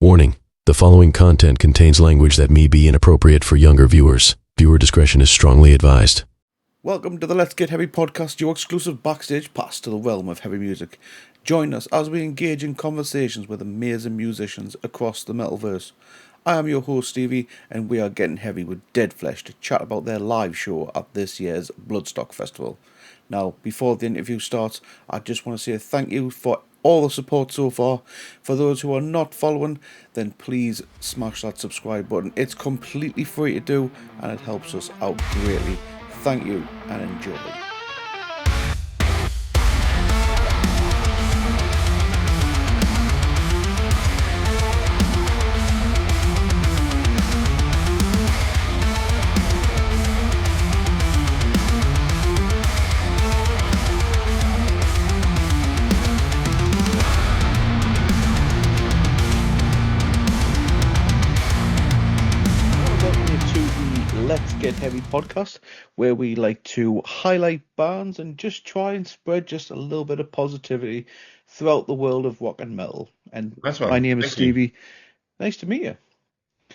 Warning: the following content contains language that may be inappropriate for younger viewers. Viewer discretion is strongly advised. Welcome to the Let's Get Heavy podcast, your exclusive backstage pass to the realm of heavy music. Join us as we engage in conversations with amazing musicians across the metalverse. I am your host Stevie, and we are getting heavy with Dead Flesh to chat about their live show at this year's Bloodstock Festival. Now, before the interview starts, I just want to say thank you for all the support so far. For those who are not following, then please smash that subscribe button. It's completely free to do, and it helps us out greatly. Thank you and enjoy. Let's Get Heavy podcast, where we like to highlight bands and just try and spread just a little bit of positivity throughout the world of rock and metal. And That's my right. name is Thank Stevie. you. Nice to meet you.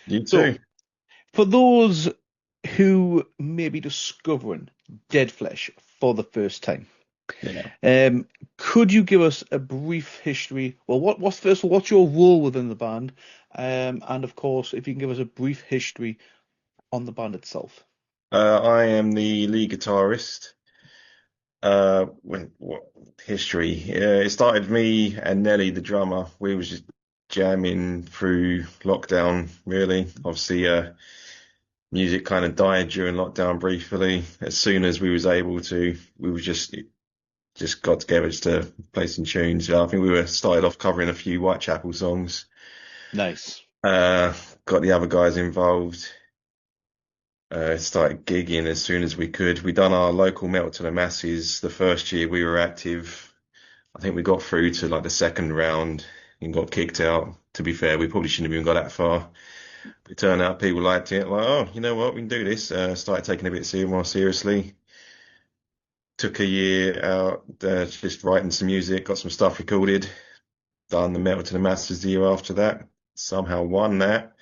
You So, too. for those who may be discovering Dead Flesh for the first time, Yeah. could you give us a brief history? Well, what's first of all, what's your role within the band? And of course, if you can give us a brief history on the band itself. I am the lead guitarist. What history? It started me and Nelly, the drummer. We was just jamming through lockdown, really. Obviously, music kind of died during lockdown briefly. As soon as we was able to, we was just got together just to play some tunes. I think we were started off covering a few Whitechapel songs. Nice. Got the other guys involved. Started gigging as soon as we could. We done our local Metal to the Masses the first year we were active. I think we got through to like the second round and got kicked out. To be fair, we probably shouldn't have even got that far. But it turned out people liked it. Like, oh, you know what, we can do this. Started taking it a bit more seriously. Took a year out, just writing some music, got some stuff recorded. Done the Metal to the Masses the year after that. Somehow won that.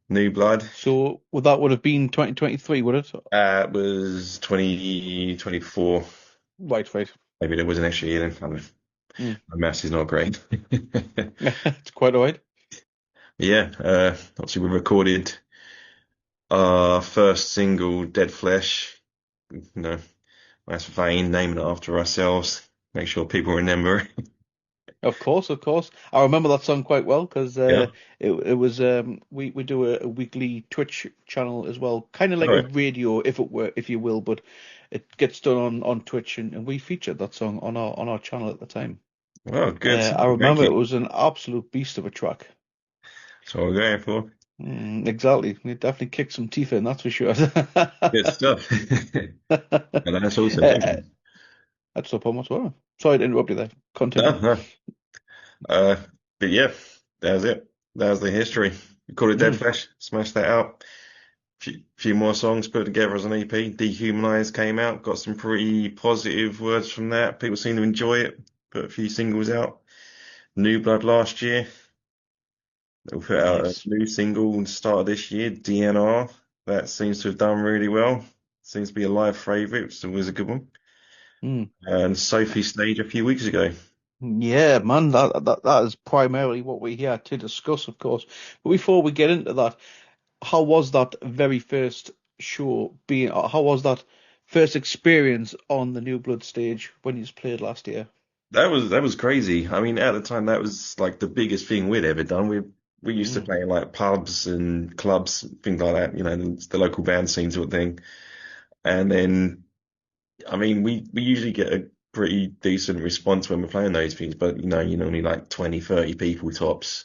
New blood. So that would have been 2023, would it? It was 2024. Right. Maybe there was an extra year then. My maths is not great. It's quite all right. Yeah, obviously we recorded our first single, Dead Flesh. Nice vein, naming it after ourselves. Make sure people remember. Of course. I remember that song quite well because Yeah. it was we do a weekly Twitch channel as well, kind of like All a right. radio if you will, but it gets done on Twitch and we featured that song on our channel at the time. Oh, good. I Thank remember it you. was an absolute beast of a track. That's what we're going for. Exactly. It definitely kicked some teeth in, that's for sure. Good stuff. And that's awesome. Thank Uh, you. That's no problem whatsoever. Sorry to interrupt you there. Continue. No, no. Uh, but yeah, that was it. That was the history. We called it Dead Mm. Flesh. Smashed that out. Few more songs put together as an EP. Dehumanized came out, got some pretty positive words from that. People seem to enjoy it. Put a few singles out. New Blood last year. They put out a Nice. new single and started this year, D.N.R. That seems to have done really well. Seems to be a live favourite, which is always a good one. Mm. And Sophie Stage a few weeks ago. Yeah, man, that is primarily what we're here to discuss, of course. But before we get into that, how was that very first show being? How was that first experience on the New Blood stage when you just played last year? That was crazy. I mean, at the time, that was like the biggest thing we'd ever done. We used to Mm. play in like pubs and clubs, things like that. The local band scene sort of thing. And then, I mean, we usually get a pretty decent response when we're playing those things, but you normally like 20, 30 people tops.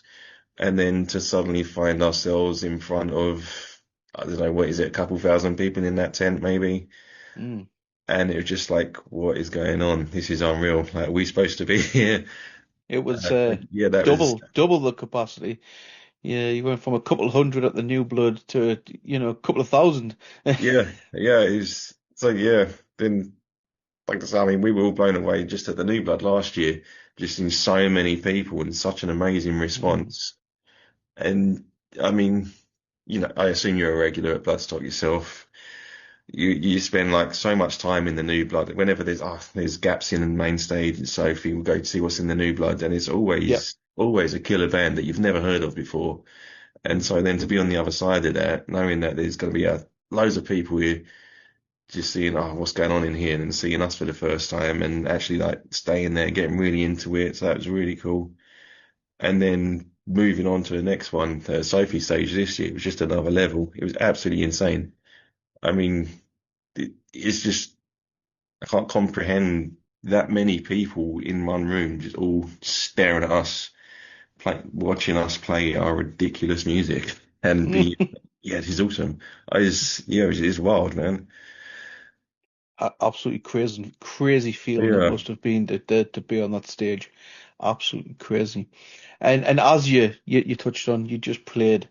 And then to suddenly find ourselves in front of, I don't know, what is it, a couple thousand people in that tent maybe. Mm. And it was just like, what is going on? This is unreal. Like, are we supposed to be here? It was Yeah, that was, double the capacity. Yeah, you went from a couple hundred at the New Blood to a couple of thousand. yeah, so yeah. Then, like I said, I mean, we were all blown away just at the New Blood last year, just seeing so many people and such an amazing Mm. response. And I mean, I assume you're a regular at Bloodstock yourself. You spend like so much time in the new blood. Whenever there's gaps in the main stage, and Sophie will go to see what's in the new blood, and it's Yeah. always a killer band that you've never heard of before. And so then to be on the other side of that, knowing that there's going to be loads of people here just seeing, oh, what's going on in here, and seeing us for the first time, and actually like staying there, getting really into it. So that was really cool. And then moving on to the next one, the Sophie stage this year, it was just another level. It was absolutely insane. I mean, it's just I can't comprehend that many people in one room just all staring at us, watching us play our ridiculous music and be, yeah, this is awesome. It's wild, man. Absolutely crazy, crazy feeling it Yeah. must have been to be on that stage. Absolutely crazy. And as you touched on, you just played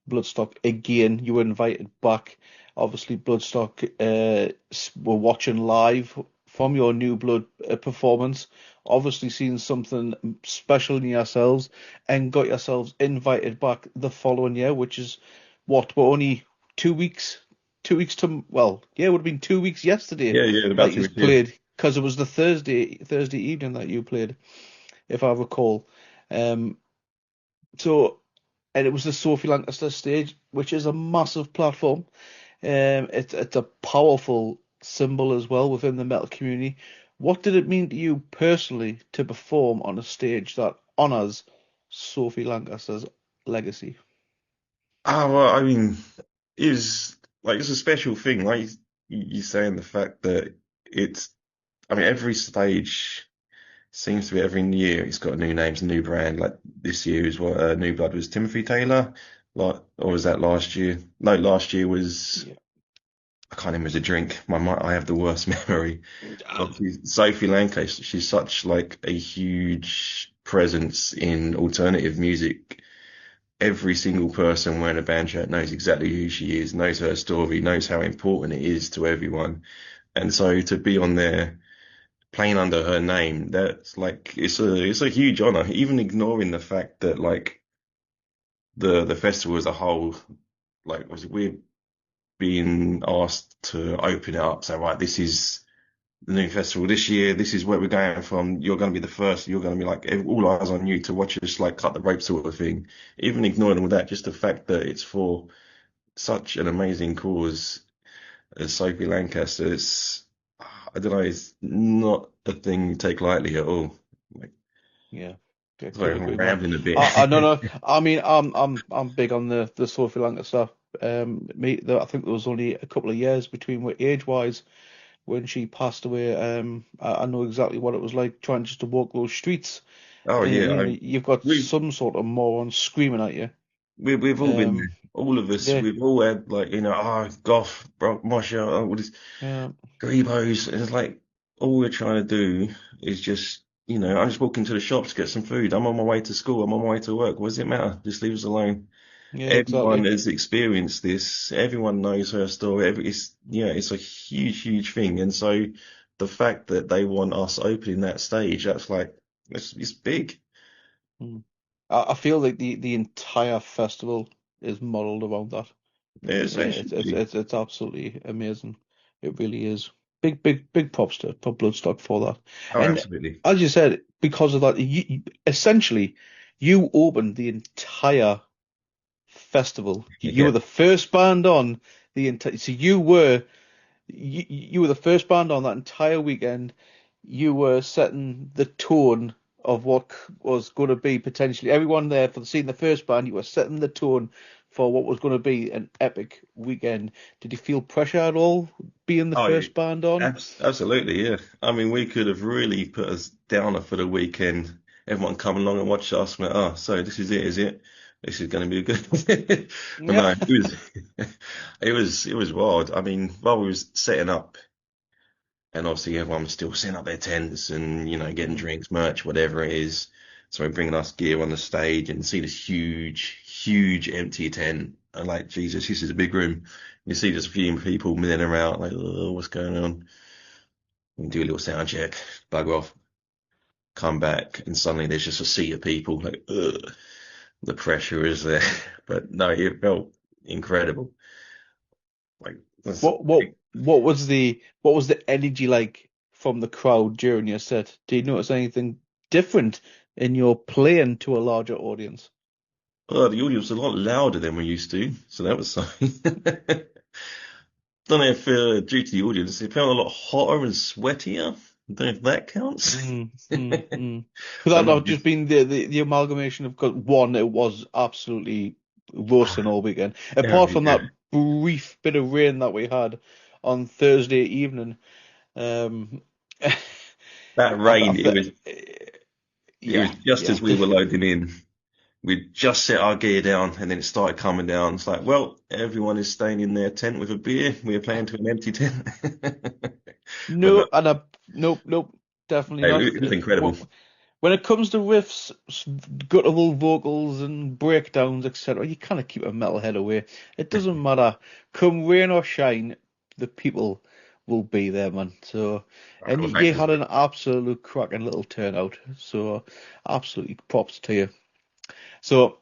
Bloodstock again. You were invited back. Obviously, Bloodstock were watching live from your New Blood performance. Obviously, seeing something special in yourselves, and got yourselves invited back the following year, which is what we're only 2 weeks, 2 weeks to well, yeah, it would have been 2 weeks yesterday Yeah, yeah, about that to you receive. played because it was the Thursday evening that you played, if I recall. Um, so, and it was the Sophie Lancaster stage, which is a massive platform. It's a powerful symbol as well within the metal community. What did it mean to you personally to perform on a stage that honors Sophie Lancaster's legacy? Oh, well, I mean, it's a special thing, like you saying the fact that it's, I mean, every stage seems to be every year it's got new names, a new brand. Like this year is what New Blood was Timothy Taylor, like, or was that last year? No, last year was Yeah. I can't remember the drink. I have the worst memory. Um, Obviously, Sophie Lancaster, she's such like a huge presence in alternative music. Every single person wearing a band shirt knows exactly who she is, knows her story, knows how important it is to everyone. And so to be on there playing under her name, that's like it's a huge honor, even ignoring the fact that like the festival as a whole, like was we're being asked to open it up. So right, this is the new festival this year. This is where we're going from. You're going to be the first. You're going to be like all eyes on you to watch us like cut the rope sort of thing. Even ignoring all that, just the fact that it's for such an amazing cause as Sophie Lancaster, I don't know, it's not a thing you take lightly at all. Like, yeah, I sorry, couldn't I'm agree more. rambling a bit. I no no. I mean, I'm big on the Sophie Lancaster. I think there was only a couple of years between age wise when she passed away. I know exactly what it was like trying just to walk those streets. Oh And yeah, you know, you've got we've some sort of moron screaming at you. we've all been Um, there. All of us, yeah, we've all had like goth, bro, Moshe, all this yeah, Grebos, and it's like all we're trying to do is just, I'm just walking to the shops to get some food. I'm on my way to school. I'm on my way to work. What does it matter? Just leave us alone. yeah, Everyone exactly. has experienced this. Everyone knows her story. It's a huge, huge thing. And so the fact that they want us opening that stage, that's like, it's big. Mm. I feel like the entire festival is modeled around that. Yeah, Yeah, so it should be. it's absolutely amazing. It really is. Big props to Bloodstock for that. Oh, And absolutely. as you said, because of that, essentially you opened the entire festival. You Yeah. were the first band on the entire. So you were the first band on that entire weekend. You were setting the tone of what was going to be potentially everyone there for seeing the first band. You were setting the tone for what was going to be an epic weekend. Did you feel pressure at all being the Oh, yeah. first band on? Absolutely, yeah. I mean, we could have really put us downer for the weekend. Everyone come along and watch us. Went, oh, so this is it? This is going to be a good. But Yeah, no, it was wild. I mean, while we was setting up, and obviously everyone was still setting up their tents and getting Mm, drinks, merch, whatever it is. So we're bringing us gear on the stage and see this huge, huge empty tent. And like, Jesus, this is a big room. You see just a few people milling around, like, oh, what's going on? And do a little sound check, bug off, come back, and suddenly there's just a sea of people. Like, ugh. the pressure is there. But no, it felt incredible. Like that's, What was the energy like from the crowd during your set? Did you notice anything different in your playing to a larger audience? oh, the audience was a lot louder than we used to, so that was something. Don't know if due to the audience, it felt a lot hotter and sweatier. I don't know if that counts. Mm, mm, mm. Could That that might not be, just been the amalgamation of 'cause one, it was absolutely roasting all weekend. oh, Apart from yeah. that brief bit of rain that we had on Thursday evening, um, That I rain, it was yeah, just yeah. as we were loading in. We just set our gear down and then it started coming down. It's like, well, everyone is staying in their tent with a beer. We are playing to an empty tent. But no, No, nope, nope, definitely not. it was incredible. When it comes to riffs, guttural vocals and breakdowns, etc., you kind of keep a metalhead away. It doesn't matter. Come rain or shine, the people will be there, man. So, and Well, you thanks. had an absolute cracking little turnout. So, absolutely props to you. So,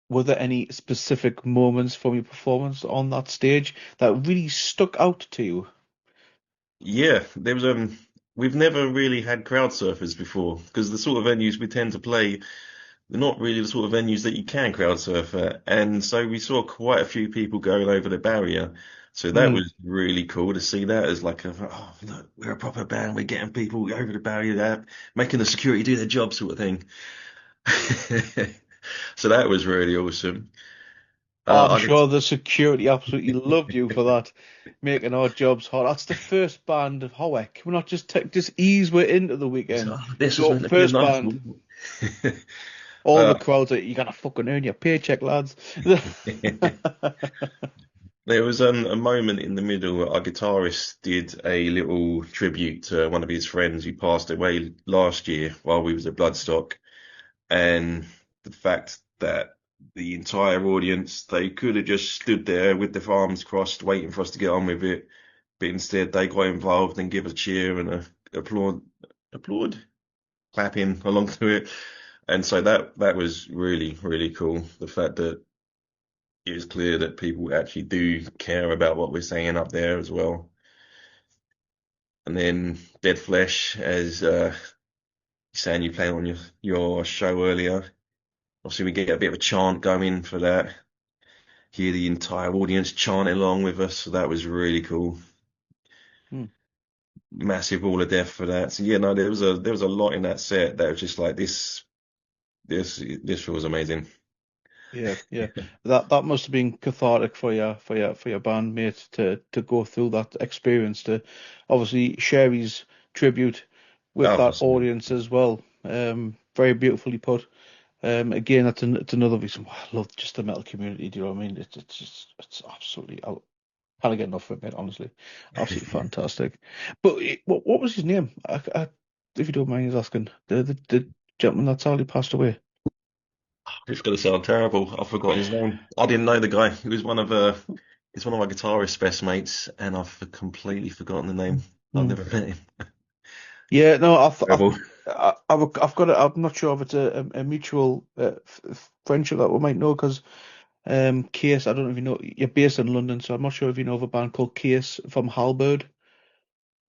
were there any specific moments from your performance on that stage that really stuck out to you? Yeah, there was we've never really had crowd surfers before because the sort of venues we tend to play, they're not really the sort of venues that you can crowd surf at. And so we saw quite a few people going over the barrier. So that Hmm. was really cool to see that as like oh, look, we're a proper band, we're getting people over the barrier there, making the security do their job sort of thing. So that was really awesome. I'm I guess sure the security absolutely loved you for that, making our jobs hard. That's the first band of Howick. Can we not just ease way into the weekend? this was So meant to be a first nice band, one. all Uh, the crowds are you gotta fucking earn your paycheck, lads. There was a moment in the middle where our guitarist did a little tribute to one of his friends who passed away last year while we was at Bloodstock, and the fact that the entire audience they could have just stood there with their arms crossed, waiting for us to get on with it, but instead they got involved and give a cheer and a applaud, clapping along to it, and so that was really cool. The fact that it was clear that people actually do care about what we're saying up there as well. And then Dead Flesh, as saying you played on your show earlier. Obviously, we get a bit of a chant going for that. Hear the entire audience chanting along with us. So that was really cool. Hmm. Massive Wall of Death for that. So yeah, no, there was a lot in that set that was just like this feels amazing. Yeah, yeah. That must have been cathartic for your bandmate to go through that experience to obviously share his tribute with Oh, that audience as well. Very beautifully put. Again, it's another reason why I love just the metal community. Do you know what I mean? It's just it's absolutely I can't get enough of it, honestly. Absolutely fantastic. But what was his name? If you don't mind us asking, the gentleman that sadly passed away. it's gonna sound terrible. I've forgotten his name. I didn't know the guy. He was he's one of my guitarist best mates, and I've completely forgotten the name. I've Hmm. never met him. Yeah, no, Terrible. I've got I'm not sure if it's a mutual friendship that we might know because Case, I don't know if you know, you're based in London, so I'm not sure if you know of a band called Case from Halberd.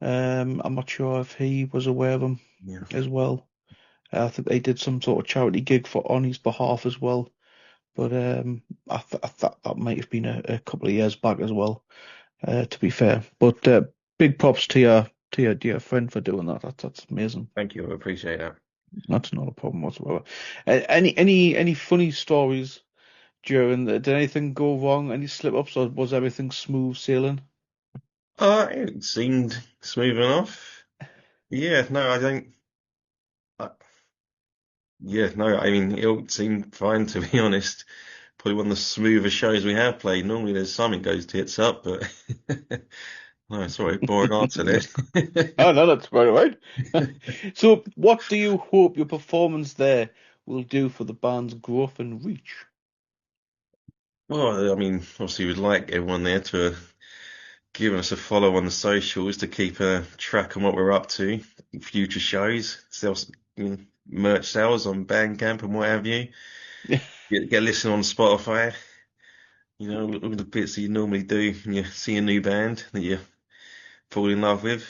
I'm not sure if he was aware of him Yeah. as well. I think they did some sort of charity gig for on his behalf as well. But I thought that might have been a couple of years back as well. To be fair, but big props to your dear friend for doing that. That's amazing. Thank you. I appreciate that. That's not a problem whatsoever. Any funny stories during did anything go wrong? Any slip ups, or was everything smooth sailing? It seemed smooth enough. Yeah, no, I don't. Uh, yeah, no, I mean, it all seemed fine to be honest. Probably one of the smoother shows we have played. Normally there's something goes tits up, but no, sorry, boring answer there. Oh no, that's right, right. So, what do you hope your performance there will do for the band's growth and reach? Well, I mean, obviously we'd like everyone there to give us a follow on the socials to keep a track on what we're up to, future shows, sales, merch sales on Bandcamp and what have you. get a listen on Spotify. All the bits that you normally do when you see a new band that you fall in love with.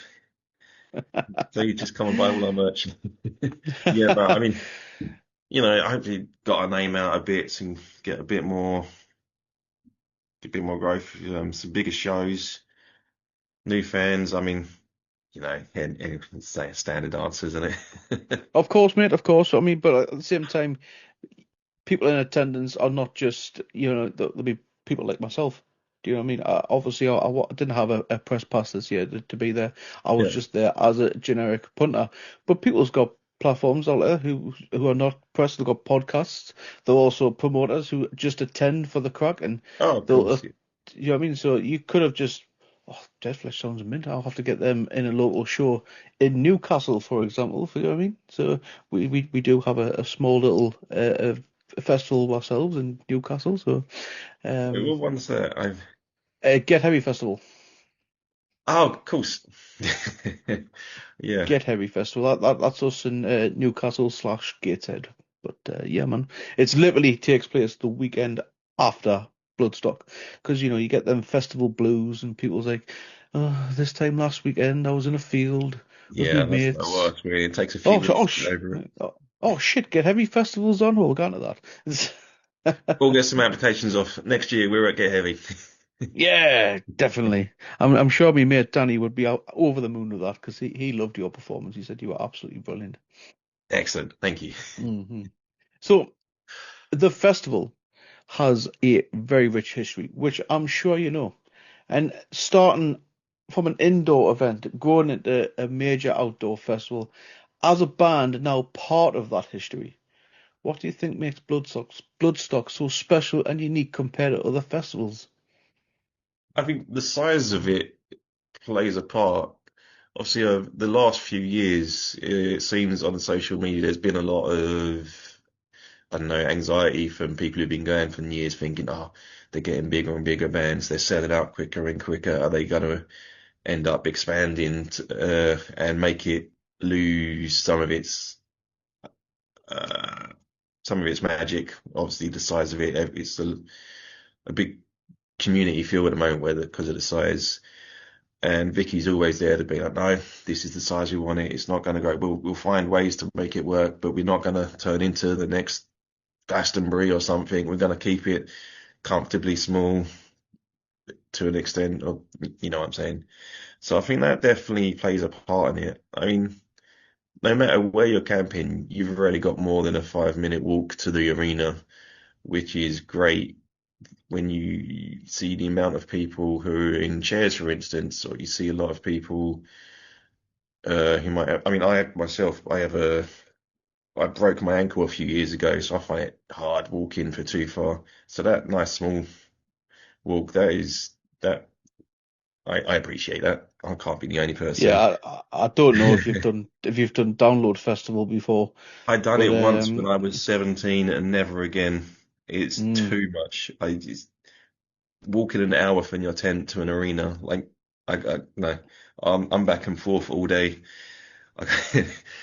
So you just come and buy all our merch. Yeah, but I mean, I hope you got our name out a bit and get a bit more growth. Some bigger shows, new fans. I mean, and it's standard answers, isn't it? Of course, mate, of course. I mean, but at the same time, people in attendance are not just, there'll be people like myself. Do you know what I mean? Obviously, didn't have a press pass this year to be there. I was Yeah. just there as a generic punter. But people's got platforms out there who are not press. They've got podcasts. They're also promoters who just attend for the crack, and Oh, of they'll, course. you know what I mean? So you could have just, oh, Dead Flesh sounds mint. I'll have to get them in a local show in Newcastle, for example. You know what I mean? So we do have a small little festival ourselves in Newcastle. So um, What one's that? Get Heavy Festival. Oh, of course. Yeah. Get Heavy Festival. That's us in Newcastle slash Gateshead. But yeah, man, it's literally takes place the weekend after Bloodstock, because you get them festival blues and people's like, oh, this time last weekend I was in a field with me Yeah, that's the mates. worst. Really, it takes a few Oh, weeks to get sh over it. oh shit! Get Heavy Festival's on. We'll go to We'll that. get some applications off next year. We're at Get Heavy. Yeah, definitely. I'm sure my mate Danny would be out over the moon with that because he loved your performance. He said you were absolutely brilliant. Excellent. Thank you. So the festival has a very rich history, which I'm sure you know. And starting from an indoor event, going into a major outdoor festival, as a band now part of that history, what do you think makes Bloodstock so special and unique compared to other festivals? I think the size of it plays a part. Obviously, the last few years, it seems on the social media there's been a lot of, I don't know, anxiety from people who've been going for years, thinking, oh, they're getting bigger and bigger bands, they're selling out quicker and quicker. Are they going to end up expanding and make it lose uh, some of its magic? Obviously, the size of it, it's a big community feel at the moment where because of the size. And Vicky's always there to be like, no, this is the size we want it. It's not going to go. We'll find ways to make it work, but we're not going to turn into the next Glastonbury or something. We're going to keep it comfortably small to an extent, or you know what I'm saying. So I think that definitely plays a part in it. I mean, no matter where you're camping, you've already got more than a 5 minute walk to the arena, which is great when you see the amount of people who are in chairs, for instance, or you see a lot of people who might have, I mean, I myself, I broke my ankle a few years ago, so I find it hard walking for too far. So that nice small walk, that I appreciate that. I can't be the only person. Yeah, I don't know if you've done Download Festival before, I done but it once when I was 17 and never again. It's mm, too much. I just walking an hour from your tent to an arena, like I no, I'm back and forth all day.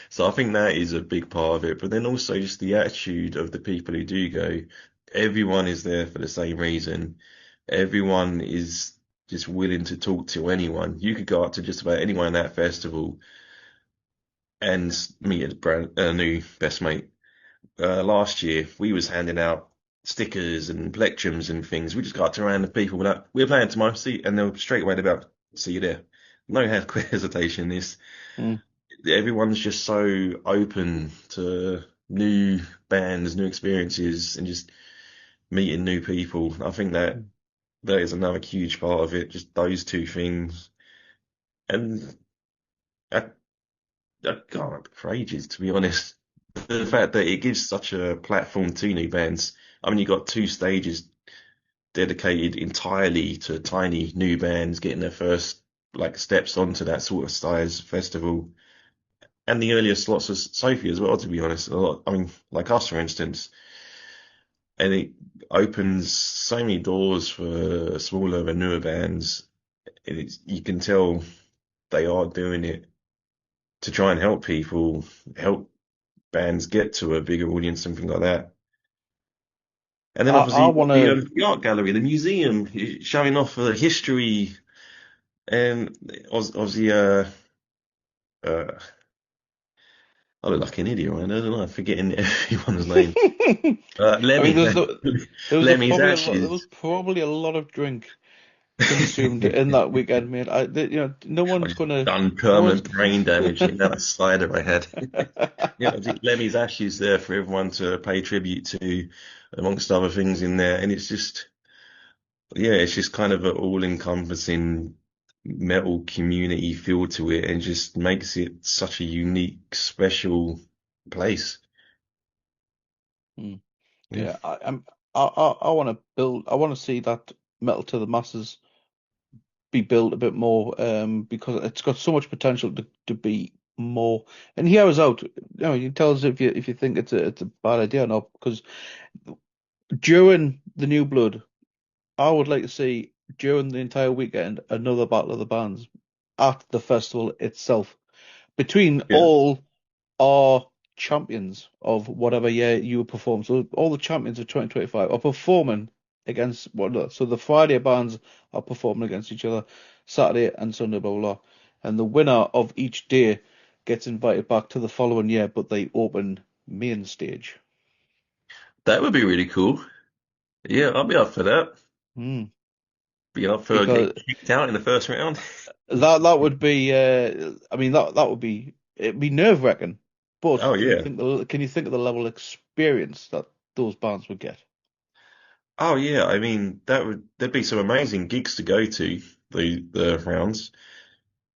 So I think that is a big part of it. But then also just the attitude of the people who do go. Everyone is there for the same reason. Everyone is just willing to talk to anyone. You could go up to just about anyone at that festival and meet a new best mate. Last year we was handing out stickers and plectrums and things. We just got to random people without we're playing tomorrow, see, and they'll straight away about see you there. No hesitation. This mm, everyone's just so open to new bands, new experiences, and just meeting new people. I think that mm. that is another huge part of it. Just those two things, and I, I can't for ages, to be honest. The fact that it gives such a platform to new bands. I mean, you got two stages dedicated entirely to tiny new bands getting their first like steps onto that sort of size festival. And the earlier slots was Sophie as well, to be honest. A lot, I mean, like us, for instance, and it opens so many doors for smaller and newer bands. And you can tell they are doing it to try and help people, help bands get to a bigger audience, something like that. And then obviously I you've want got to. the art gallery, the museum, showing off the history and obviously uh I look like an idiot right now, don't I? Forgetting everyone's name. I mean, Lemmy, Lemmy's there was ashes. probably a lot of drink consumed in that weekend, mate. No I one's just gonna, done no one's. permanent brain damage in that cider I had. Yeah, I think Lemmy's ashes there for everyone to pay tribute to, amongst other things in there, and it's just. Yeah, it's just kind of an all-encompassing metal community feel to it and just makes it such a unique, special place. Hmm. Yeah. Yeah, I want to build. I want to see that metal to the masses be built a bit more, because it's got so much potential to be more. And hear us out. You tell us if you think it's a bad idea or not. Because during the New Blood, I would like to see during the entire weekend another Battle of the Bands at the festival itself between Yeah. all are champions of whatever year you perform. So all the champions of 2025 are performing against what? So the Friday bands are performing against each other, Saturday and Sunday, blah, blah, blah. And the winner of each day gets invited back to the following year, but they open main stage. That would be really cool. Yeah, I'll be up for that. Hmm. Be up for Because getting kicked out in the first round. that would be, I mean, that would be, it'd be nerve-wracking. But Oh yeah. can you think of the level of experience that those bands would get? Oh yeah. I mean, there'd be some amazing gigs to go to, the rounds.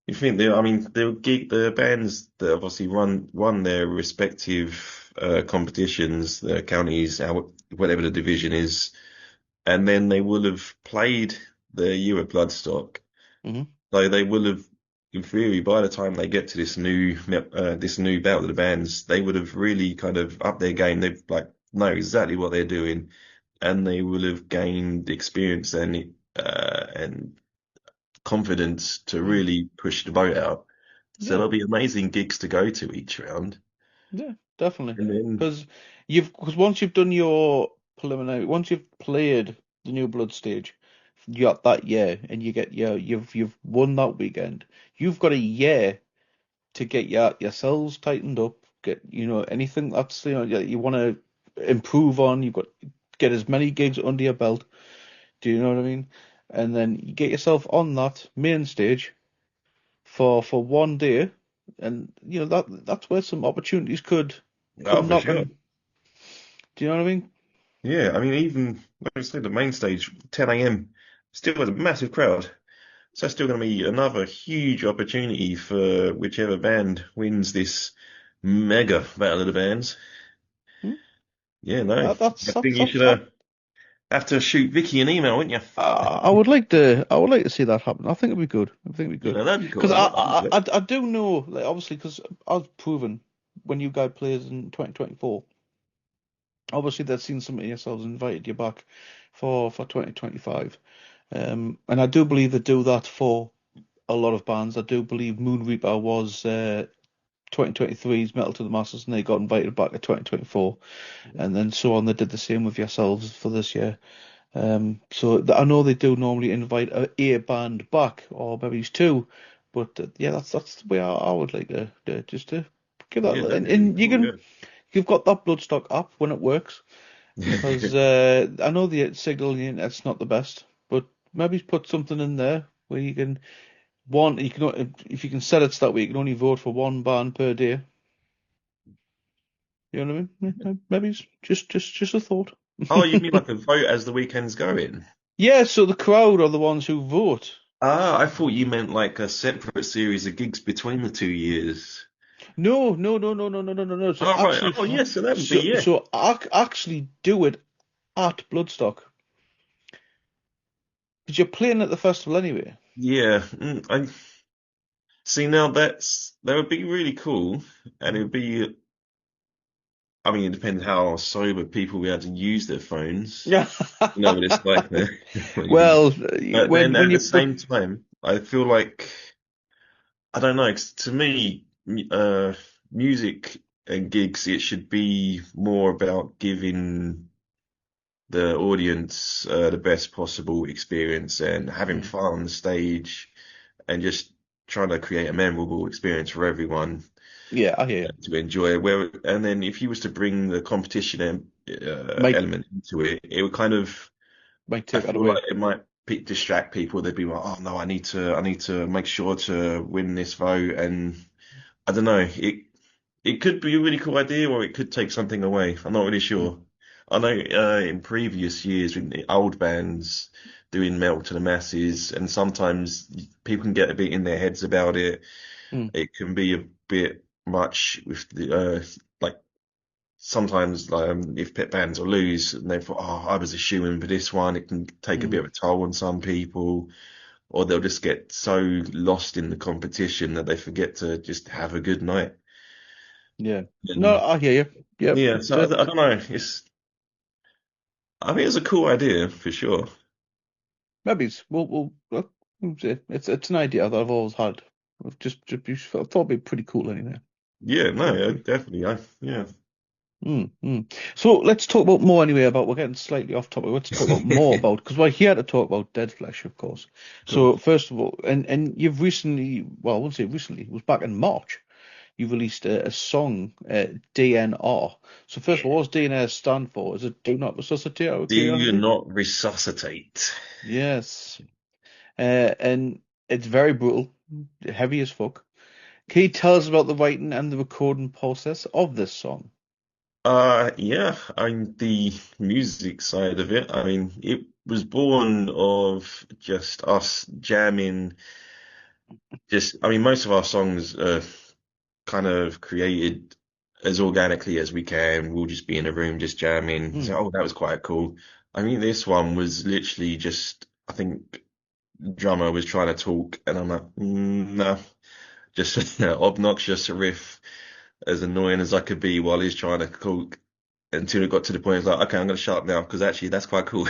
You think they? I mean, the bands that obviously run their respective competitions, the counties, whatever the division is, and then they will have played the Euro Bloodstock. Hmm. So they will have, in theory, by the time they get to this new battle of the bands, they would have really kind of upped their game. They like know exactly what they're doing, and they will have gained experience and confidence to Mm. really push the boat out. So Yeah, there'll be amazing gigs to go to each round. yeah, definitely. And then, Because once you've done your preliminary, once you've played the New Blood stage, you got that year, and you've won that weekend. You've got a year to get your cells tightened up, get anything that's you want to improve on. You've got get as many gigs under your belt. Do you know what I mean? And then you get yourself on that main stage for one day, and that's where some opportunities could oh, come for sure. knocking. Do you know what I mean? Yeah, I mean, even like I said, the main stage, 10 a.m., still has a massive crowd. So that's still going to be another huge opportunity for whichever band wins this mega battle of the bands. Hmm? Yeah, no, I That's think that's you that's. should have to shoot Vicky an email, wouldn't you? I would like to see that happen. I think it'd be good. I think it'd be good Yeah, that'd be because cool. I'd love that. I do know, like, obviously, because I've proven when you guys played in 2024, obviously they've seen some of yourselves invited you back for 2025. And I do believe they do that for a lot of bands. I do believe Moon Reaper was 2023's Metal to the Masters, and they got invited back to 2024, and then so on. They did the same with yourselves for this year. So I know they do normally invite a band back, or maybe it's two, but yeah, that's the way I would like to just to give that. Yeah, that'd be really And cool, you've got that Bloodstock app when it works, yeah. because I know the signal on the internet's not the best, but maybe put something in there where you can if you can set it so that way you can only vote for one band per day. You know what I mean? Maybe it's just a thought. Oh, you mean like a vote as the weekend's going? Yeah, so the crowd are the ones who vote. Ah, I thought you meant like a separate series of gigs between the 2 years. No, no, no, no, no, no, no, no, no. So Oh, right. actually, Oh, yes. So that would be, so yeah. so actually do it at Bloodstock. Because you're playing at the festival anyway. Yeah. I see now that would be really cool. And it would be, I mean, it depends how sober people will be able to use their phones. Yeah. You know what it's like there. Well, But then when at the you same time, I feel like, I don't know, 'cause to me, music and gigs, it should be more about giving. the audience the best possible experience and having Mm. fun on the stage and just trying to create a memorable experience for everyone Yeah, I hear you. to enjoy. And then if you was to bring the competition Might element into it, it would kind of, might I take that feel away. like it might distract people. They'd be like, oh no, I need to make sure to win this vote. And I don't know, it could be a really cool idea, or it could take something away. I'm not really Mm. sure. I know in previous years, in the old bands doing Metal to the Masses, and sometimes people can get a bit in their heads about it. Mm. It can be a bit much with the like sometimes if pit bands will lose, and they thought, oh, I was a shoo-in for this one. It can take a bit Mm. of a toll on some people, or they'll just get so lost in the competition that they forget to just have a good night. Yeah. No, And I hear you. Yep. yeah, so I don't know. I think it's a cool idea for sure. Maybe we'll see. It's an idea that I've always had. I thought it'd be pretty cool anyway. Yeah, no, Thought it'd be. definitely. Yeah. So let's talk about more anyway about we're getting slightly off topic. Let's talk about more about because we're here to talk about Dead Flesh, of course. Cool. So first of all, and you've recently, well, I wouldn't say recently, it was back in March. You released a song, D.N.R. So first of all, what does D.N.R. stand for? Is it Do Not Resuscitate out of Do curiosity? not resuscitate. Yes. And it's very brutal, heavy as fuck. Can you tell us about the writing and the recording process of this song? Yeah, I mean the music side of it. I mean, it was born of just us jamming. I mean, most of our songs are kind of created as organically as we can. We'll just be in a room just jamming. Hmm. So, oh, that was quite cool. I mean, this one was literally just, I think, drummer was trying to talk, and I'm like, no, just an obnoxious riff, as annoying as I could be while he's trying to talk. Until it got to the point, it's like, okay, I'm gonna shut up now because actually that's quite cool.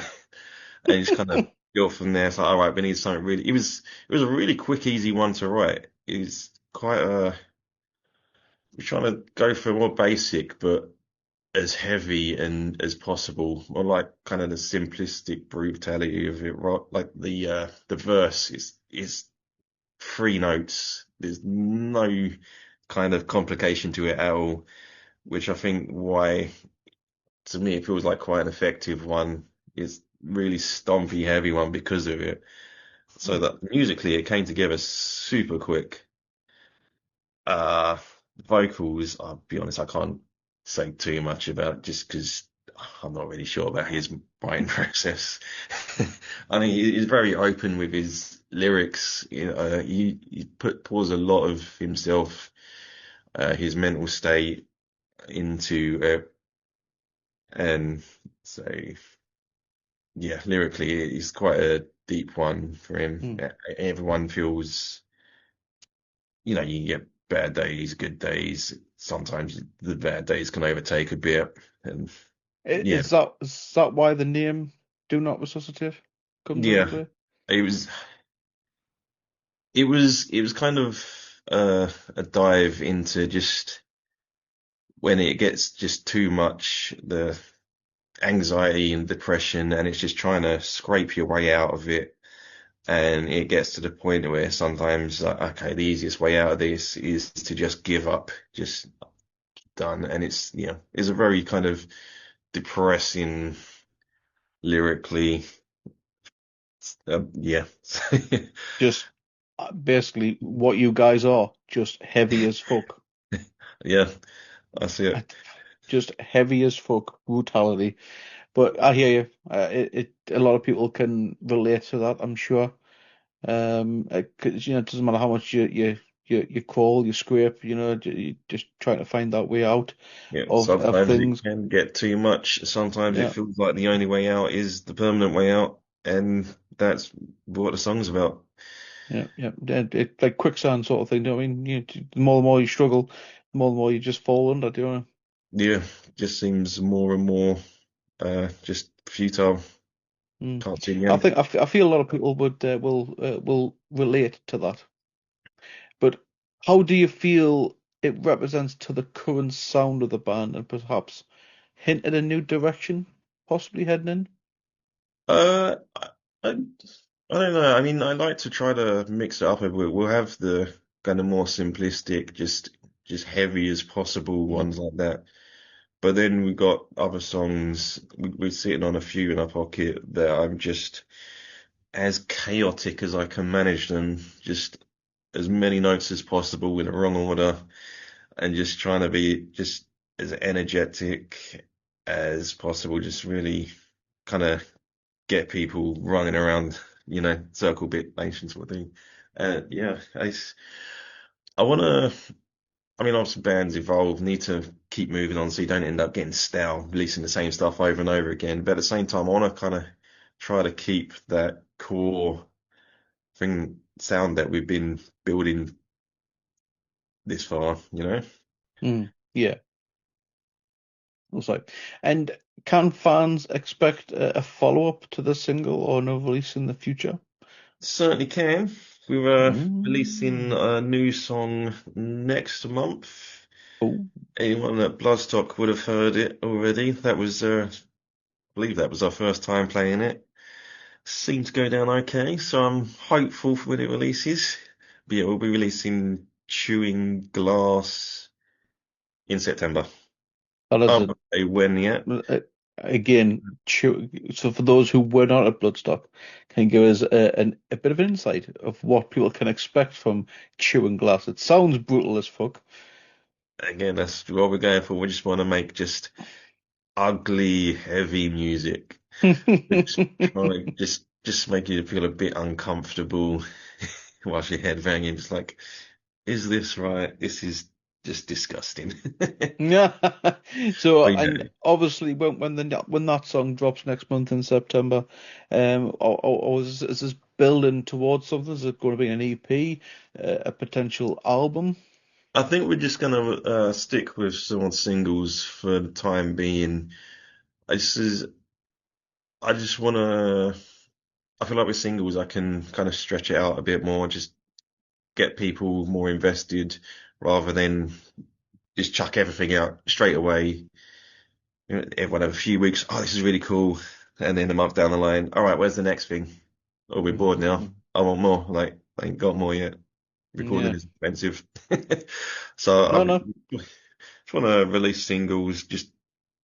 And just kind of go from there. It's like, all right, we need something really. It was a really quick, easy one to write. It was quite we're trying to go for more basic, but as heavy and as possible, or like kind of the simplistic brutality of it. Right, like the verse is three notes. There's no kind of complication to it at all, which I think why to me it feels like quite an effective one. It's really stompy, heavy one because of it. So Hmm. that musically it came together super quick. Uh, Vocals, I'll be honest, I can't say too much about just because I'm not really sure about his writing process. I mean, he's very open with his lyrics. He pours a lot of himself, his mental state into it, and so yeah, lyrically, it's quite a deep one for him. Hmm. Everyone feels. You get bad days, good days. Sometimes the bad days can overtake a bit, and yeah, Is that why the name Do Not Resuscitate comes into yeah. play? It was, it was kind of a dive into just when it gets just too much, the anxiety and depression, and it's just trying to scrape your way out of it. And it gets to the point where sometimes, like, okay, the easiest way out of this is to just give up, just done. And it's a very kind of depressing lyrically. Yeah. Just basically what you guys are, just heavy as fuck. Yeah, I see it. Just heavy as fuck brutality. But I hear you. A lot of people can relate to that, I'm sure. 'Cause, it doesn't matter how much you crawl, you scrape, you just trying to find that way out Yeah, of sometimes it things. can get too much. Sometimes it Yeah, feels like the only way out is the permanent way out, and that's what the song's about. yeah. It like quicksand sort of thing. Do you know what I mean? The more you struggle, the more you just fall under. Do you know? Yeah, just seems more and more just futile. Mm. Can't see the I end. think I feel a lot of people will relate to that. But how do you feel it represents to the current sound of the band and perhaps hint at a new direction? possibly heading in? I, I don't know. I mean, I like to try to mix it up a bit. We'll have the kind of more simplistic, just heavy as possible Mm. ones like that. But then we got other songs. We're sitting on a few in our pocket that I'm just as chaotic as I can manage them. Just as many notes as possible in the wrong order, and just trying to be just as energetic as possible. Just really kind of get people running around, circle bit nation sort of thing. Yeah, I want to. I mean, obviously, bands evolve, need to keep moving on so you don't end up getting stale, releasing the same stuff over and over again. But at the same time, I want to kind of try to keep that core thing sound that we've been building this far. Mm. Yeah, looks like. And can fans expect a follow-up to the single or no release in the future? Certainly can. We're releasing Mm. a new song next month. Oh, Anyone at Bloodstock would have heard it already. That was, I believe that was our first time playing it. Seemed to go down okay, so I'm hopeful for when it releases. But yeah, we'll be releasing Chewing Glass in September. that is I won't say when yet. a again. So for those who were not at Bloodstock, can you give us a bit of an insight of what people can expect from chewing glass? It sounds brutal as fuck. Again, that's what we're going for. We just want to make just ugly, heavy music. We're just trying to just make you feel a bit uncomfortable whilst your head banging. Just like, is this right? This is just disgusting. Yeah. So, But and yeah, obviously, when that song drops next month in September, or is this building towards something? Is it going to be an EP, a potential album? I think we're just gonna stick with some on singles for the time being. I just, I just wanna. I feel like with singles, I can kind of stretch it out a bit more, just get people more invested rather than just chuck everything out straight away. Everyone have a few weeks. Oh, this is really cool, and then a month down the line, all right, where's the next thing? Oh, we're bored now. Mhm. I want more. Like, I ain't got more yet. Recording Yeah. is expensive. So No, I no. just want to release singles, just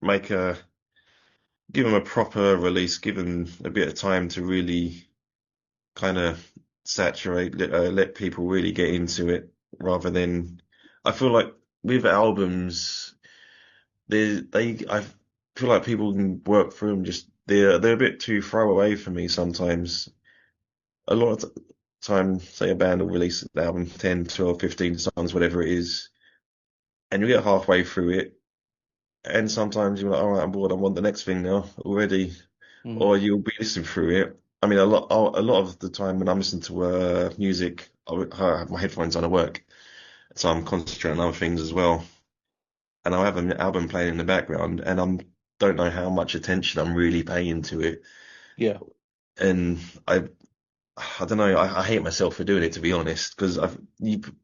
make give them a proper release, give them a bit of time to really kind of saturate, let people really get into it, rather than I feel like with albums, I feel like people can work through them. Just they're a bit too throwaway for me sometimes. A lot of time, say a band will release an album, 10, 12, 15 songs, whatever it is, and you get halfway through it. And sometimes you're like, all right, I'm bored. I want the next thing now already. Mhm. Or you'll be listening through it. I mean, a lot of the time when I'm listening to music, I have my headphones on at work, so I'm concentrating on other things as well. And I'll have an album playing in the background, and don't know how much attention I'm really paying to it. Yeah. And I don't know. I hate myself for doing it, to be honest, because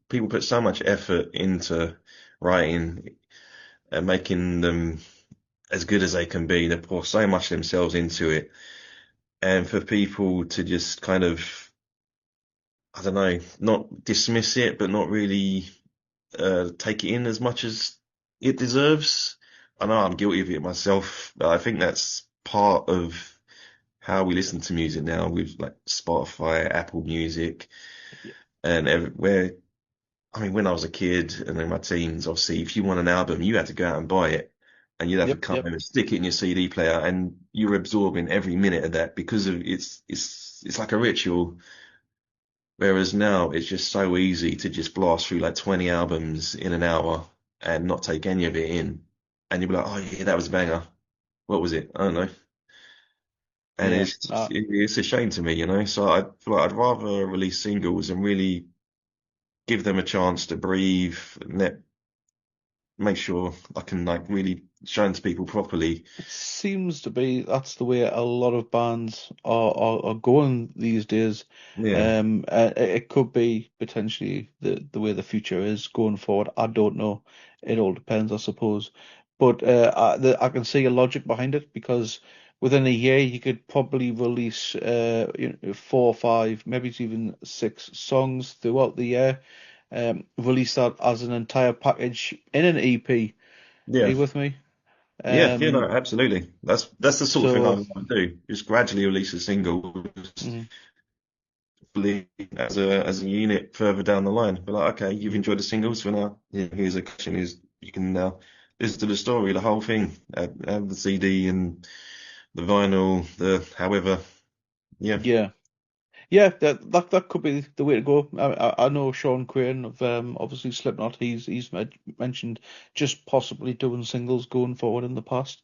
people put so much effort into writing and making them as good as they can be. They pour so much themselves into it. And for people to just kind of, I don't know, not dismiss it, but not really take it in as much as it deserves. I know I'm guilty of it myself, but I think that's part of how we listen to music now with like Spotify, Apple Music, Yeah. and everywhere. I mean, when I was a kid and in my teens, obviously, if you want an album, you had to go out and buy it, and you'd have to Yep. come Yep. home and stick it in your CD player, and you were absorbing every minute of that because of it's like a ritual. Whereas now it's just so easy to just blast through like 20 albums in an hour and not take any of it in, and you'll be like, oh yeah, that was a banger. What was it? I don't know. And Yeah. it's a shame to me. So I feel like I'd rather release singles and really give them a chance to breathe and make sure I can like really show them to people properly. It seems to be that's the way a lot of bands are going these days. Yeah. It could be potentially the way the future is going forward. I don't know. It all depends, I suppose. But I can see a logic behind it because within a year, you could probably release 4 or 5, maybe it's even 6 songs throughout the year. Release that as an entire package in an EP. Are Yeah. you with me? Yeah, no, Um, absolutely. That's the sort of thing I so want to do. Just gradually release a single, just mhm. as a unit further down the line. But like, okay, you've enjoyed the singles for now. Yeah, here's a question: is you can now listen to the story, the whole thing, have the CD and the vinyl, the however. Yeah, Yeah. Yeah, that could be the way to go. I know Sean Crane of obviously Slipknot. He's mentioned just possibly doing singles going forward in the past.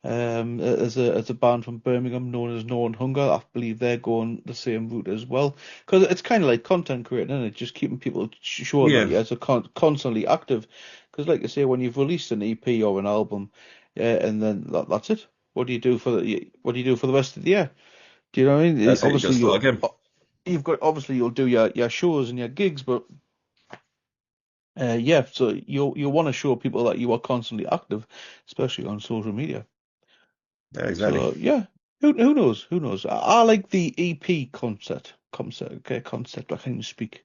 As a band from Birmingham known as No One Hunger, I believe they're going the same route as well. Because it's kind of like content creating, isn't it? Just keeping people showing that yeah, you're constantly active. Because like I say, when you've released an EP or an album, and then that's it. What do you do for the rest of the year? Do you know what I mean? that's it. You got to Obviously, start again. you'll do your shows and your gigs, but yeah, so you'll want to show people that you are constantly active, especially on social media. Yeah, exactly. So yeah, who knows? Who knows? I like the EP concept. Okay, concept. I can't even speak.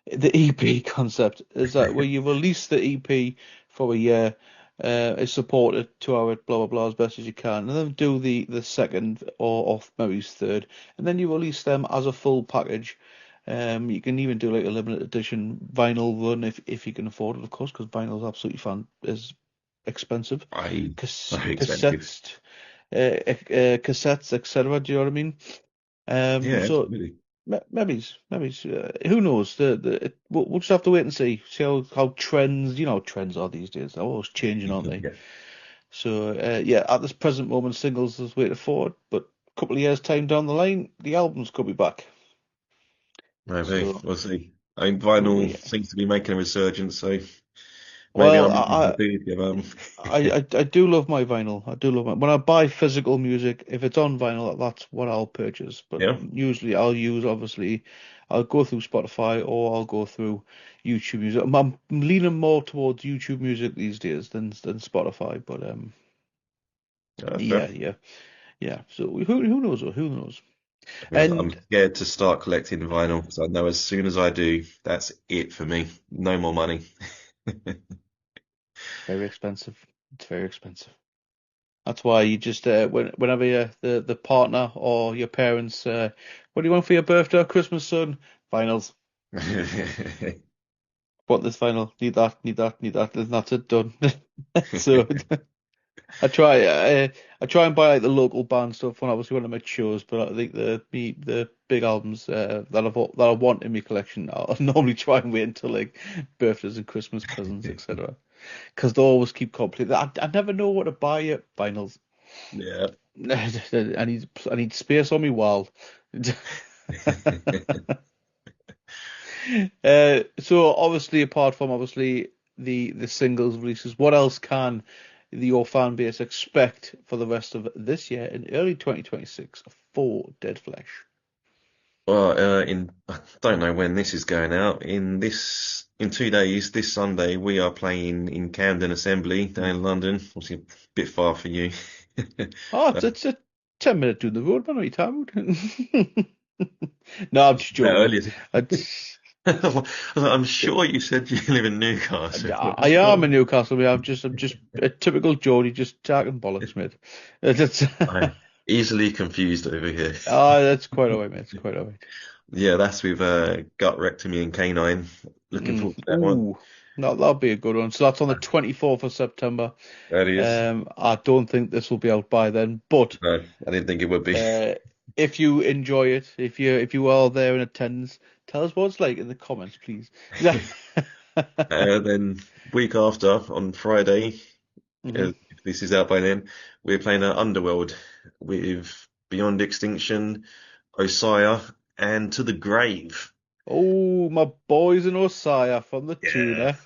The EP concept is that where you release the EP for a year, is supported 2 hour blah blah blah as best as you can, and then do the second or maybe third, and then you release them as a full package. You can even do like a limited edition vinyl run if you can afford it, of course, because vinyl is absolutely fun is expensive. I expensive. Cassettes, cassettes, etc. Do you know what I mean? Yeah, So absolutely. maybe who knows? We'll just have to wait and see how trends, trends are these days. They're always changing, aren't they? Yeah, So yeah, at this present moment, singles is way to forward, but a couple of years time down the line, the albums could be back. maybe So we'll see. I mean, vinyl yeah. seems to be making a resurgence, so maybe Well, I'm wrong. I do give I do love my vinyl. I do love my when I buy physical music, if it's on vinyl, that's what I'll purchase. But yeah. usually I'll go through Spotify or I'll go through YouTube Music. I'm leaning more towards YouTube Music these days than Spotify. But That's fair. yeah. So who knows? Who knows? Because I'm And scared to start collecting vinyl because I know as soon as I do, that's it for me. No more money. it's very expensive. It's very expensive. That's why you just whenever the partner or your parents what do you want for your birthday or Christmas, son? Finals. Want this final? Need that? Need that? Need that? And that's it done. So I try I try and buy like the local band stuff when obviously when I'm at shows, but I think the big albums that I want in my collection, I'll normally try and wait until like birthdays and Christmas presents, etc. Because they always keep complicated. I never know what to buy at vinyls. Yeah. I need space on my wall. So obviously, apart from obviously the singles releases, what else can your fan base expect for the rest of this year in early 2026 for Dead Flesh? Well, I don't know when this is going out. In 2 days, this Sunday, we are playing in Camden Assembly down in London. Obviously, a bit far for you. Oh, Uh, it's a 10 minute down the road, man. What are you talking about? No, I'm just no, joking. earlier. I, I'm sure you said you live in Newcastle. I'm I am sure. in Newcastle. Mate. I'm just a typical Geordie, just talking bollocks, mate. That's I'm easily confused over here. that's quite alright, mate. It's quite alright. Yeah, that's with gut rectomy and canine. Looking forward to that one. Ooh, that'll be a good one. So that's on the 24th of September. That is. I don't think this will be out by then, but No, I didn't think it would be. uh, if you enjoy it, if you are there in attendance, tell us what it's like in the comments, please. Then week after, on Friday, hmm if this is out by then, we're playing Underworld with Beyond Extinction, Osiah, and To the Grave. Oh, my boys in Osaya from the Yeah, tuna.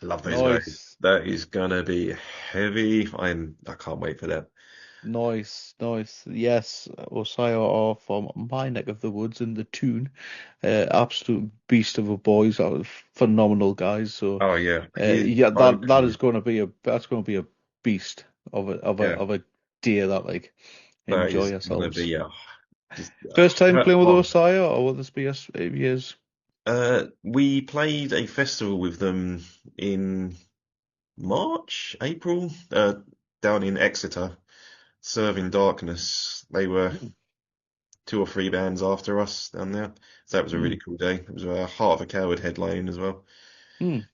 I love those guys. Nice. That is gonna be heavy. I can't wait for that. Nice, nice. Yes, Osaya are from my neck of the woods in the tune. Absolute beast of a boys, phenomenal guys. So, Oh yeah, his yeah, that vocals. is going to be a beast of a Yeah, deer that like. That enjoy is gonna yourselves. be just First time playing with oh, Osaya, or will this be a years? we played a festival with them in March, April, down in Exeter, Serving Darkness. They were Mm, two or three bands after us down there. So that was a really mm, cool day. It was a Heart of a Coward headline as well. mm.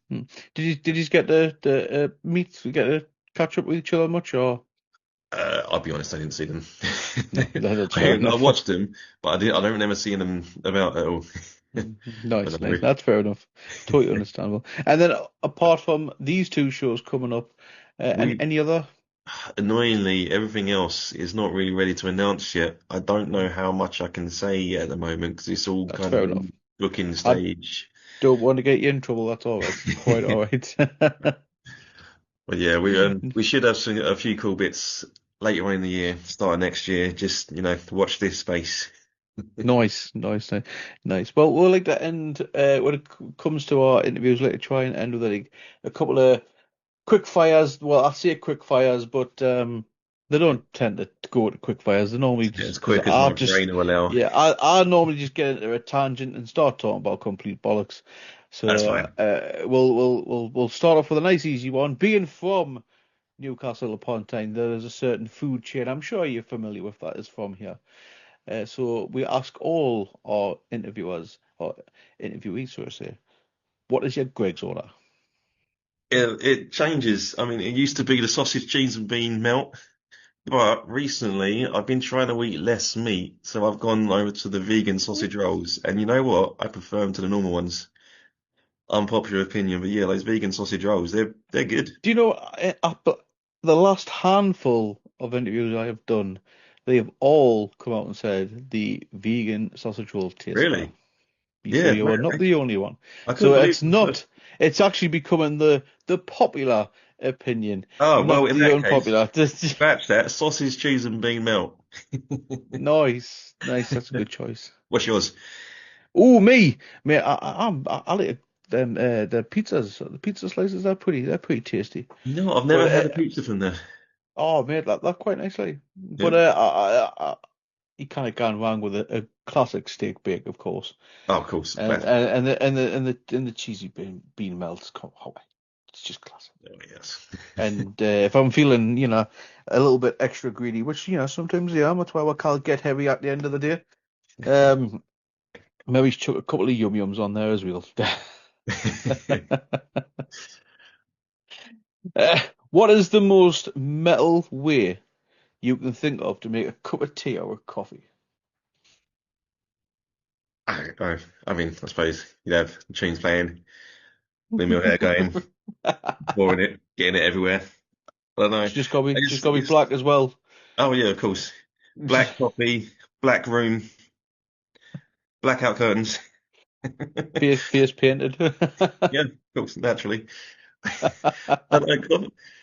Did you get the meet? Get to catch up with each other much, or I'll be honest, I didn't see them. no? That's fair I enough. watched them, but I don't remember seeing them about at all. But Nice, no, nice. That's fair enough. Totally understandable. And then apart from these two shows coming up, we any other? annoyingly everything else is not really ready to announce yet. I don't know how much I can say yet at the moment because it's all That's kind of fair enough. in booking I stage. don't want to get you in trouble. That's all. That's quite all right. But yeah, we should have a few cool bits later on in the year, start of next year. Just watch this space. Nice, nice, nice, nice. Well, we'll like to end when it comes to our interviews. Like to try and end with a couple of quick fires. Well, I say quick fires, but they don't tend to go to quick fires. They normally As just because quick as I my just brain will allow. yeah, I normally just get into a tangent and start talking about complete bollocks. That's So fine. we'll start off with a nice easy one. Being from Newcastle upon Tyne, there is a certain food chain. I'm sure you're familiar with that. Is from here. So we ask all our interviewers or interviewees, so to say, what is your Greg's order? It changes. I mean, it used to be the sausage, cheese, and bean melt, but recently I've been trying to eat less meat, so I've gone over to the vegan sausage rolls. And you know what? I prefer them to the normal ones. Unpopular opinion, but yeah, those vegan sausage rolls, they're good. Do you know, the last handful of interviews I have done, they have all come out and said the vegan sausage roll tastes better. Really? So Yeah, you man, are not the only one. I couldn't So believe it's it. not, it's actually becoming the popular opinion, Oh, well, not in the that case, unpopular. scratch that. Sausage, cheese, and bean melt. Nice, nice, that's a good choice. What's yours? Oh, me, mate, I like them the pizzas. The pizza slices are pretty tasty. You know what? I've never But had a pizza from there. oh, mate, that quite nicely. But Yeah. you kind of gone wrong with a classic steak bake, of course, Oh, of course, and classic. the cheesy bean melts. Oh, it's just classic. Oh, yes. And if I'm feeling, a little bit extra greedy, which sometimes I am, that's why I can't get heavy at the end of the day. Um, maybe chuck a couple of yum yums on there as well. Uh, what is the most metal way you can think of to make a cup of tea or a coffee? I mean, I suppose you'd have the tunes playing, windmill hair going, pouring it, getting it everywhere. I don't know. Just gotta be black as well. Oh yeah, of course. Black coffee, black room, blackout curtains. Face painted. Yeah, of course, naturally. But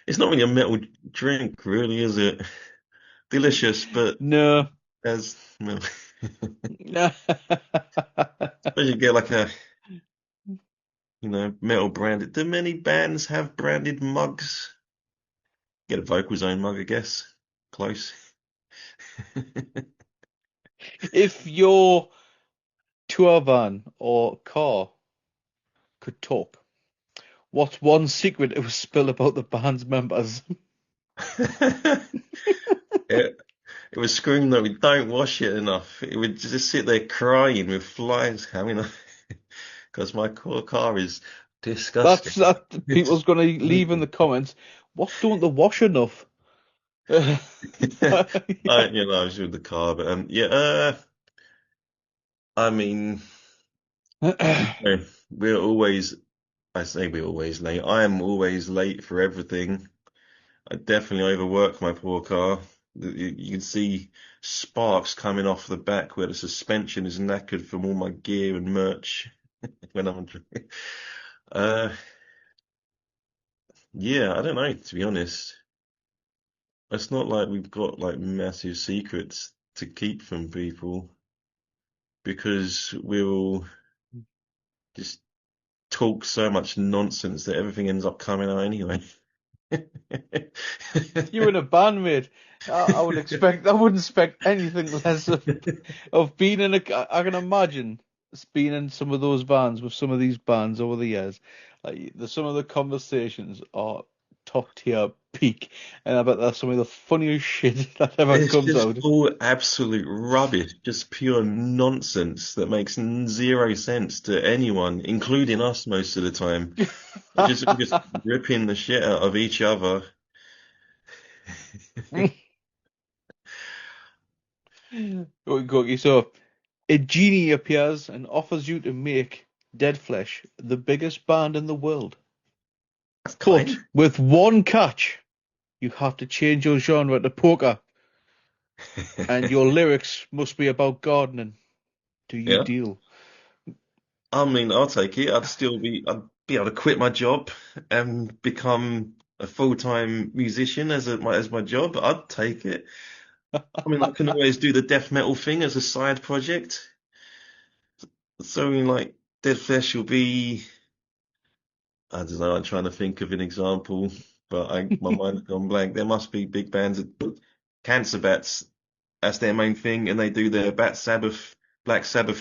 it's not really a metal drink, really, is it? Delicious, but No. as well, suppose you get like a metal branded. Do many bands have branded mugs? Get a Vocal Zone mug, I guess. Close. If your tour van or car could talk, what's one secret it would spill about the band's members? It, it was screaming that we don't wash it enough. It would just sit there crying with flies coming off because my car is That's disgusting. that It's people's gonna leave in the comments. What don't they wash enough? I was with the car, but yeah, I mean, we're always, I say we're always late. I am always late for everything. I definitely overwork my poor car. You can see sparks coming off the back where the suspension is knackered from all my gear and merch when I'm. Uh, yeah, I don't know, to be honest. It's not like we've got like massive secrets to keep from people because we'll just talk so much nonsense that everything ends up coming out anyway. You in a band, mate. I wouldn't expect anything less of being in I can imagine being in some of those bands with some of these bands over the years. Some of the conversations are top tier peak, and I bet that's some of the funniest shit that ever It's comes just out. all absolute rubbish, just pure nonsense that makes zero sense to anyone, including us most of the time. We're just ripping the shit out of each other. Okay, so a genie appears and offers you to make Dead Flesh the biggest band in the world. That's kind. But with one catch, you have to change your genre to poker, and your lyrics must be about gardening. Do you Yeah. deal? I mean, I'll take it. I'd be able to quit my job and become a full-time musician as my job. I'd take it. I mean, I can always do the death metal thing as a side project. So, I mean, like, Dead Flesh will be, I don't know, I'm trying to think of an example, but my mind's gone blank. There must be big bands that Cancer Bats, that's their main thing, and they do their Black Sabbath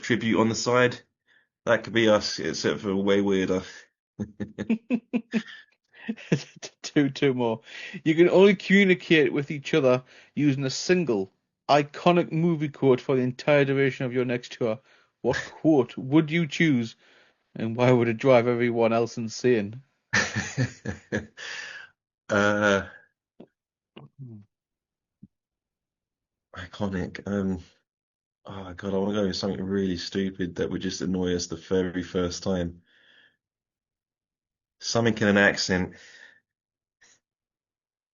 tribute on the side. That could be us, except for way weirder. Two more. You can only communicate with each other using a single iconic movie quote for the entire duration of your next tour. What quote would you choose, and why would it drive everyone else insane? Uh, iconic. Oh God, I want to go with something really stupid that would just annoy us the very first time. Something in an accent.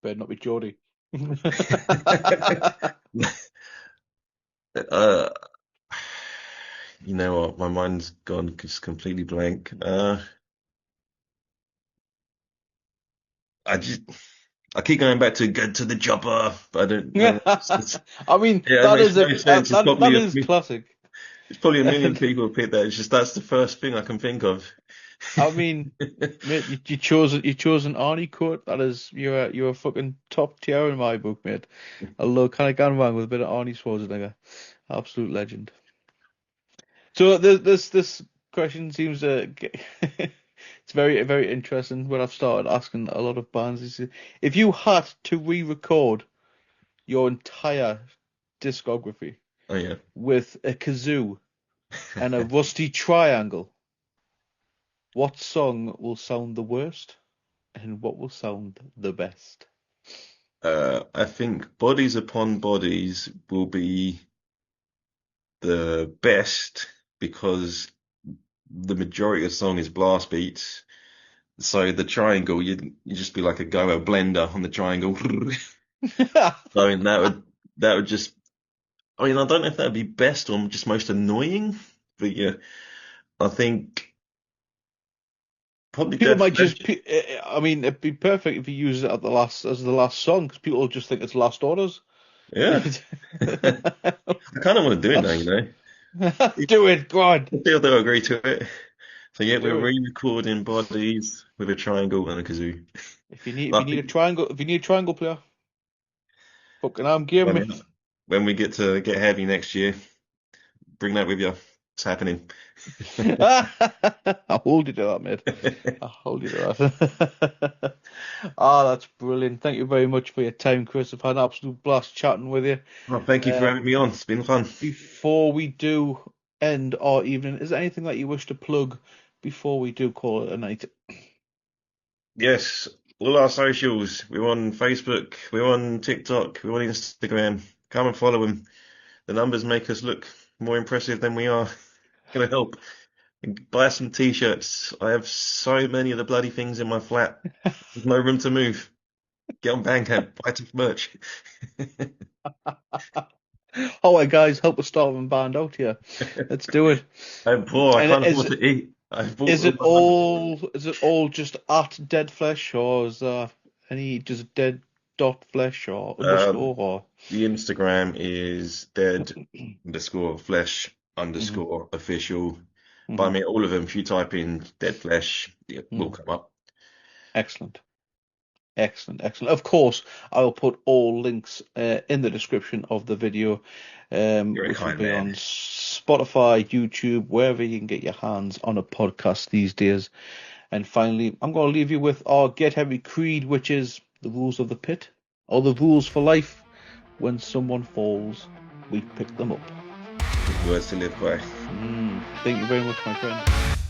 Better not be Geordie. Uh, you know what? My mind's gone just completely blank. I just I keep going back to get to the chopper, but I don't know. I mean, Yeah, it makes no sense. that is classic. It's probably a million people who picked that. It's just that's the first thing I can think of. I mean, mate, you chose an Arnie quote. That is, you're a fucking top tier in my book, mate. Although kind of gone wrong with a bit of Arnie Schwarzenegger, absolute legend. So this question seems to get, it's very interesting. When I've started asking a lot of bands, is if you had to re-record your entire discography Oh yeah. with a kazoo and a rusty triangle, what song will sound the worst and what will sound the best? I think Bodies Upon Bodies will be the best because the majority of the song is blast beats. So the triangle, you just be like a Goa blender on the triangle. I mean, that would just. I mean, I don't know if that would be best or just most annoying, but yeah, I think probably People Dead might just, Flesh. I mean, it'd be perfect if you use it at the last as the last song because people will just think it's Last Orders. Yeah, I kind of want to do it now, you That's know. do it, go on, I think they'll agree to it. So yeah, we're do it. re-recording Bodies with a triangle and a kazoo. If you I need a think triangle, if you need a triangle player, fucking I'm game, when mate. when we get to get heavy next year, bring that with you. It's happening. I'll hold you to that, mate. I'll hold you to that. Ah, that's brilliant. Thank you very much for your time, Chris. I've had an absolute blast chatting with you. Well, thank you for having Um, me on. It's been fun. before we do end our evening, is there anything that you wish to plug before we do call it a night? Yes, all our socials. We're on Facebook, we're on TikTok, we're on Instagram. Come and follow them. The numbers make us look more impressive than we are. Gonna help. And buy some t-shirts. I have so many of the bloody things in my flat. There's no room to move. Get on Bandcamp, buy some merch. All right, guys, help us start and band out here. Let's do it. I'm poor. I And can't afford to eat. I've bought all my lunch. is it all just at Dead Flesh, or is there any just Dead dot Flesh or Um, underscore or? the Instagram is dead underscore flesh Mhm, underscore official. But I mhm, mean, all of them, if you type in dead flesh, it will mhm. come up. Excellent. Excellent, excellent. Of course, I'll put all links in the description of the video, You're a which will kind be man. on Spotify, YouTube, wherever you can get your hands on a podcast these days. And finally, I'm going to leave you with our Get Heavy creed, which is the rules of the pit, or the rules for life. When someone falls, we pick them up. Words to live by. Thank you very much, my friend.